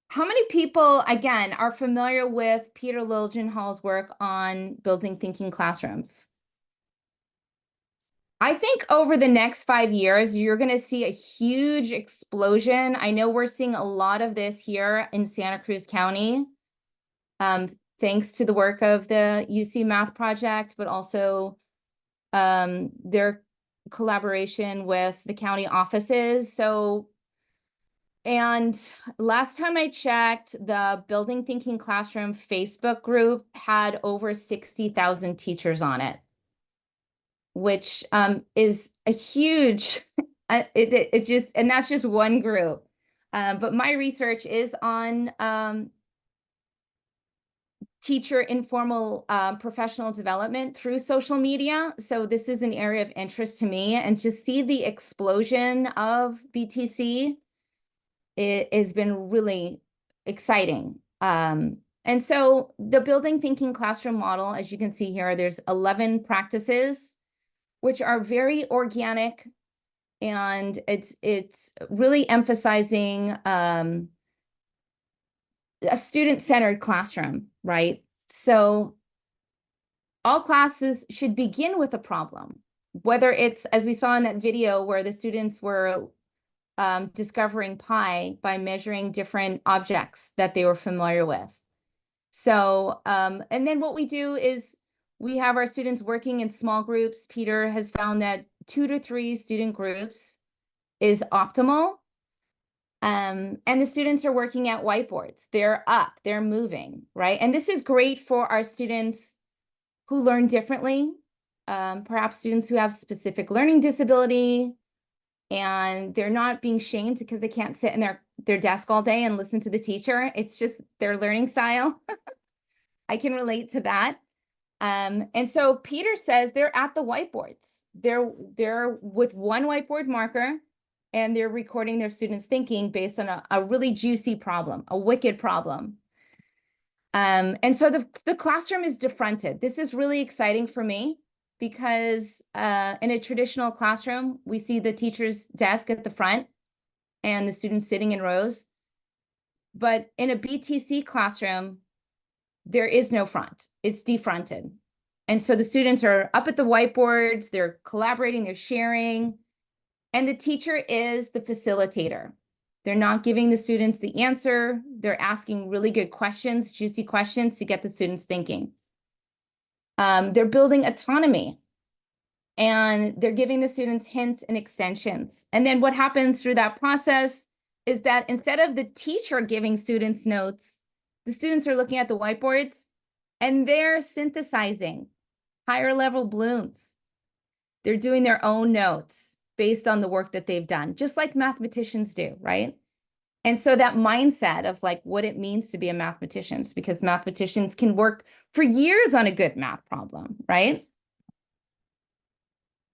Speaker 2: How many people, again, are familiar with Peter Liljenhall's work on building thinking classrooms? I think over the next 5 years, you're going to see a huge explosion. I know we're seeing a lot of this here in Santa Cruz County, thanks to the work of the UC Math Project, but also their collaboration with the county offices. And last time I checked, the Building Thinking Classroom Facebook group had over 60,000 teachers on it, which is a huge, it just, and that's just one group. But my research is on teacher informal professional development through social media. So this is an area of interest to me, and just see the explosion of BTC, it has been really exciting. And so the building thinking classroom model, as you can see here, there's 11 practices, which are very organic, and it's really emphasizing a student-centered classroom, right? So all classes should begin with a problem, whether it's, as we saw in that video, where the students were discovering pi by measuring different objects that they were familiar with. So, and then what we do is we have our students working in small groups. Peter has found that 2 to 3 student groups is optimal. And the students are working at whiteboards. They're up, they're moving, right? And this is great for our students who learn differently, perhaps students who have specific learning disability, and they're not being shamed because they can't sit in their desk all day and listen to the teacher. It's just their learning style. I can relate to that. And so Peter says they're at the whiteboards. They're with one whiteboard marker, and they're recording their students' thinking based on a really juicy problem, a wicked problem. And so the classroom is defronted. This is really exciting for me, because in a traditional classroom, we see the teacher's desk at the front and the students sitting in rows. But in a BTC classroom, there is no front. It's defronted. And so the students are up at the whiteboards, they're collaborating, they're sharing, and the teacher is the facilitator. They're not giving the students the answer. They're asking really good questions, juicy questions to get the students thinking. They're building autonomy, and they're giving the students hints and extensions. And then what happens through that process is that instead of the teacher giving students notes, the students are looking at the whiteboards and they're synthesizing higher level blooms. They're doing their own notes based on the work that they've done, just like mathematicians do, right? And so that mindset of like what it means to be a mathematician, because mathematicians can work for years on a good math problem, right?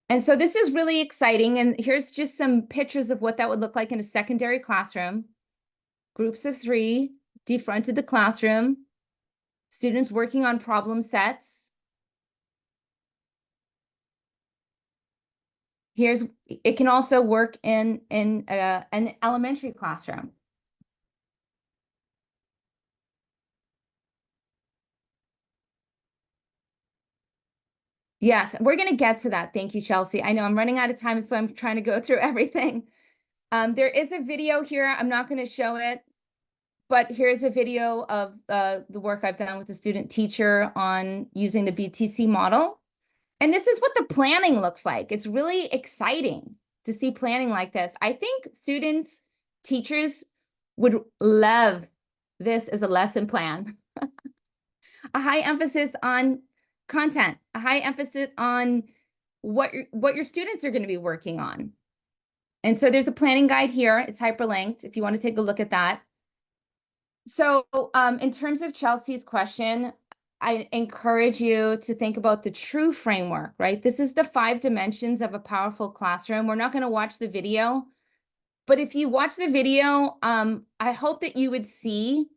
Speaker 2: And so this is really exciting. And here's just some pictures of what that would look like in a secondary classroom. Groups of 3 defronted the classroom, students working on problem sets. It can also work in an elementary classroom. Yes, we're going to get to that. Thank you, Chelsea. I know I'm running out of time, so I'm trying to go through everything. There is a video here. I'm not going to show it, but here's a video of the work I've done with the student teacher on using the BTC model. And this is what the planning looks like. It's really exciting to see planning like this. I think students, teachers would love this as a lesson plan. A high emphasis on content, a high emphasis on what your students are going to be working on. And so there's a planning guide here. It's hyperlinked if you want to take a look at that. So in terms of Chelsea's question, I encourage you to think about the true framework, right? This is the 5 dimensions of a powerful classroom. We're not going to watch the video, but if you watch the video, I hope that you would see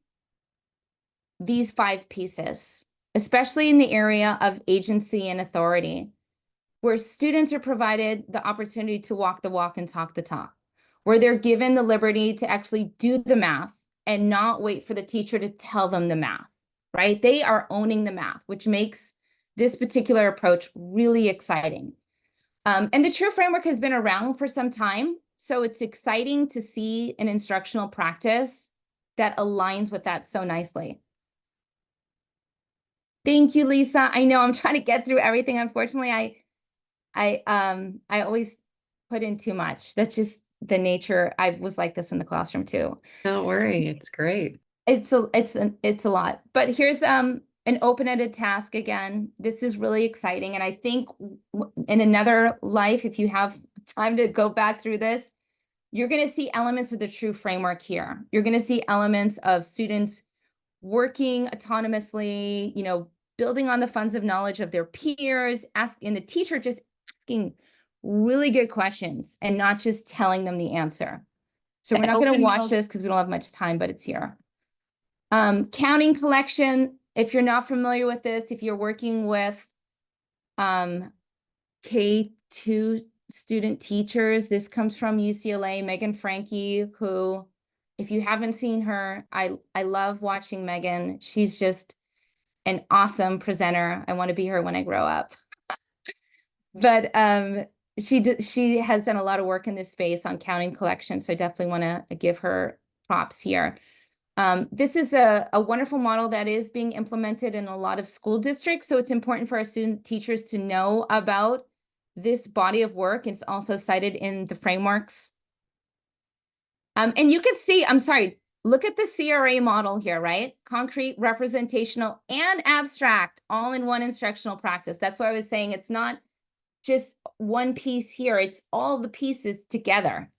Speaker 2: these 5 pieces, especially in the area of agency and authority, where students are provided the opportunity to walk the walk and talk the talk, where they're given the liberty to actually do the math and not wait for the teacher to tell them the math, right? They are owning the math, which makes this particular approach really exciting. And the true framework has been around for some time, so it's exciting to see an instructional practice that aligns with that so nicely. Thank you, Lisa. I know I'm trying to get through everything. Unfortunately, I always put in too much. That's just the nature. I was like this in the classroom too.
Speaker 1: Don't worry, it's great.
Speaker 2: It's a lot. But here's an open-ended task again. This is really exciting, and I think in another life, if you have time to go back through this, you're going to see elements of the true framework here. You're going to see elements of students working autonomously, you know, building on the funds of knowledge of their peers, and the teacher just asking really good questions and not just telling them the answer. So we're not going to watch this because we don't have much time, but it's here. Counting collection, if you're not familiar with this, if you're working with K2 student teachers, this comes from UCLA, Megan Franke, who, if you haven't seen her, I love watching Megan. She's just an awesome presenter. I want to be her when I grow up. But she has done a lot of work in this space on counting collection, so I definitely want to give her props here. This is a wonderful model that is being implemented in a lot of school districts, so it's important for our student teachers to know about this body of work. It's also cited in the frameworks. And you can see, I'm sorry, look at the CRA model here, right? Concrete, representational, and abstract, all in one instructional practice. That's why I was saying it's not just one piece here, it's all the pieces together.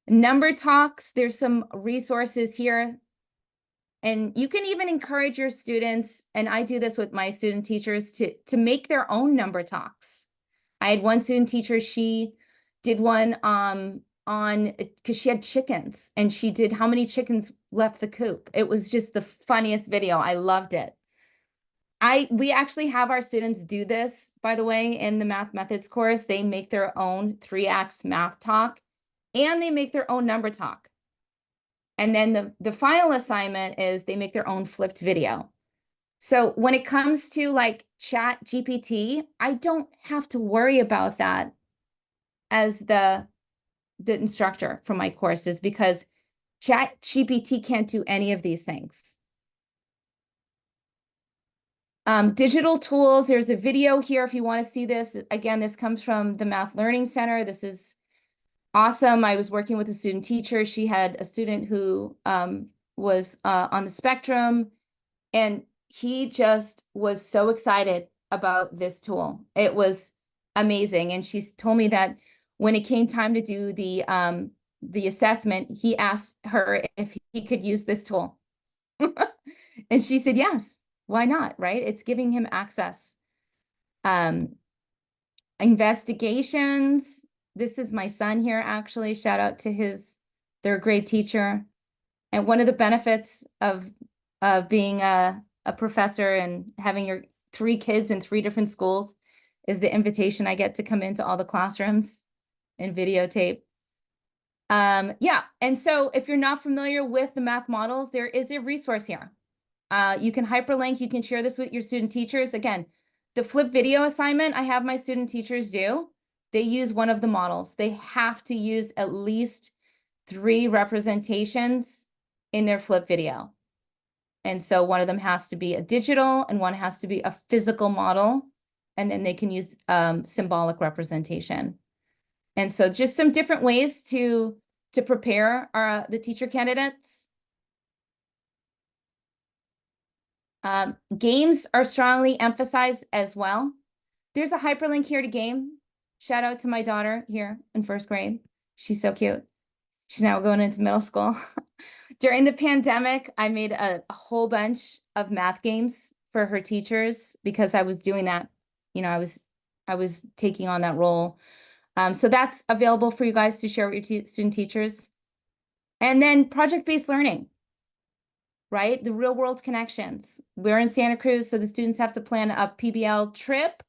Speaker 2: Number talks, there's some resources here. And you can even encourage your students, and I do this with my student teachers, to make their own number talks. I had one student teacher, she did one on, because she had chickens, and she did how many chickens left the coop. It was just the funniest video. I loved it. We actually have our students do this, by the way, in the math methods course. They make their own 3-acts math talk, and they make their own number talk. And then the final assignment is they make their own flipped video. So when it comes to like Chat GPT, I don't have to worry about that as the instructor for my courses, because Chat GPT can't do any of these things. Digital tools, there's a video here if you want to see this. Again, this comes from the Math Learning Center. This is awesome. I was working with a student teacher. She had a student who was on the spectrum, and he just was so excited about this tool. It was amazing. And she told me that when it came time to do the assessment, he asked her if he could use this tool. And she said, yes, why not, right? It's giving him access. Investigations. This is my son here, actually. Shout out to their grade teacher. And one of the benefits of being a professor and having your 3 kids in 3 different schools is the invitation I get to come into all the classrooms and videotape. Yeah, and so if you're not familiar with the math models, there is a resource here. You can hyperlink, you can share this with your student teachers. Again, the flip video assignment I have my student teachers do, they use one of the models. They have to use at least 3 representations in their flip video. And so one of them has to be a digital and one has to be a physical model. And then they can use symbolic representation. And so just some different ways to prepare the teacher candidates. Games are strongly emphasized as well. There's a hyperlink here to game. Shout out to my daughter here in 1st grade. She's so cute. She's now going into middle school. During the pandemic, I made a whole bunch of math games for her teachers because I was doing that. You know, I was taking on that role. So that's available for you guys to share with your student teachers. And then project-based learning, right? The real world connections. We're in Santa Cruz, so the students have to plan a PBL trip.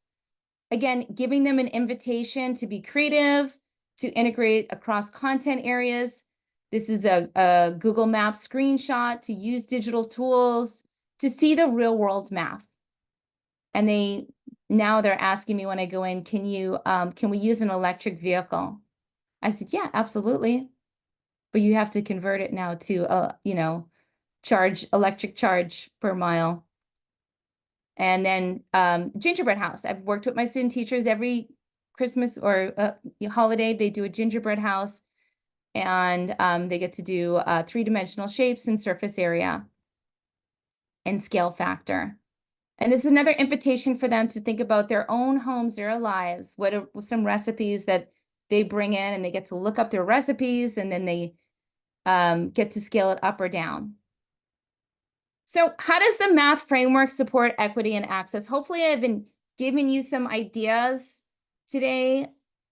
Speaker 2: Again, giving them an invitation to be creative, to integrate across content areas. This is a Google Maps screenshot, to use digital tools, to see the real world math. And now they're asking me when I go in, can we use an electric vehicle? I said, yeah, absolutely. But you have to convert it now to, electric charge per mile. And then gingerbread house. I've worked with my student teachers every Christmas or holiday. They do a gingerbread house, and they get to do 3-dimensional shapes and surface area and scale factor. And this is another invitation for them to think about their own homes, their lives. What are some recipes that they bring in, and they get to look up their recipes, and then they get to scale it up or down. So how does the math framework support equity and access? Hopefully I've been giving you some ideas today.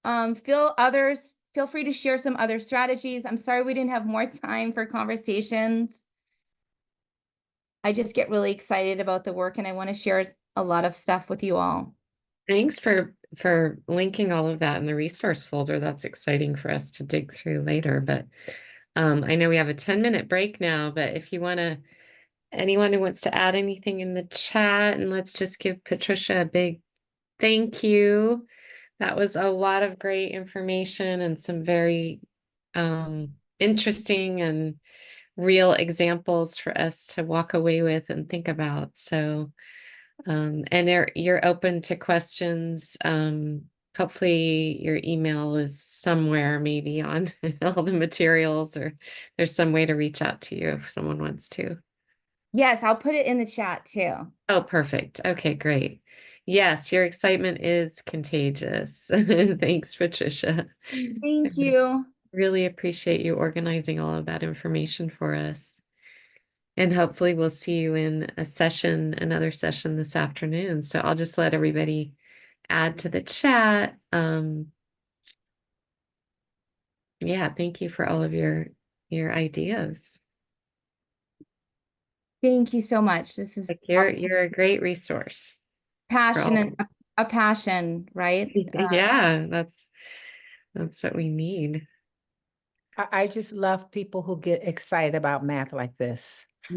Speaker 2: Feel free to share some other strategies. I'm sorry we didn't have more time for conversations. I just get really excited about the work and I want to share a lot of stuff with you all.
Speaker 1: Thanks for linking all of that in the resource folder. That's exciting for us to dig through later. But I know we have a 10-minute break now, but if you want to, anyone who wants to add anything in the chat, and let's just give Patricia a big thank you. That was a lot of great information and some very interesting and real examples for us to walk away with and think about. So, and you're open to questions. Hopefully your email is somewhere maybe on all the materials, or there's some way to reach out to you if someone wants to.
Speaker 2: Yes, I'll put it in the chat too.
Speaker 1: Oh, perfect. Okay, great. Yes, your excitement is contagious. Thanks, Patricia.
Speaker 2: Thank you.
Speaker 1: Really appreciate you organizing all of that information for us. And hopefully we'll see you in another session this afternoon. So I'll just let everybody add to the chat. Yeah, thank you for all of your ideas.
Speaker 2: Thank you so much. This is
Speaker 1: Like you're a great resource.
Speaker 2: passion and a passion, right?
Speaker 1: Yeah, that's what we need.
Speaker 6: I just love people who get excited about math like this. I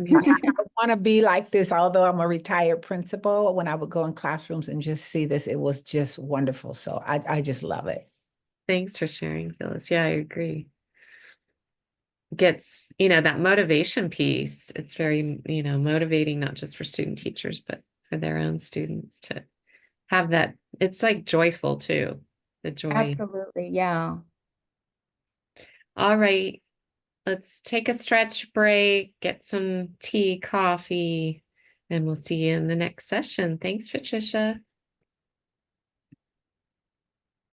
Speaker 6: want to be like this, although I'm a retired principal. When I would go in classrooms and just see this, it was just wonderful. So I just love it.
Speaker 1: Thanks for sharing, Phyllis. Yeah, I agree. Gets, that motivation piece. It's very, motivating, not just for student teachers, but for their own students to have that. It's like joyful too, the joy.
Speaker 2: Absolutely. Yeah.
Speaker 1: All right. Let's take a stretch break, get some tea, coffee, and we'll see you in the next session. Thanks, Patricia.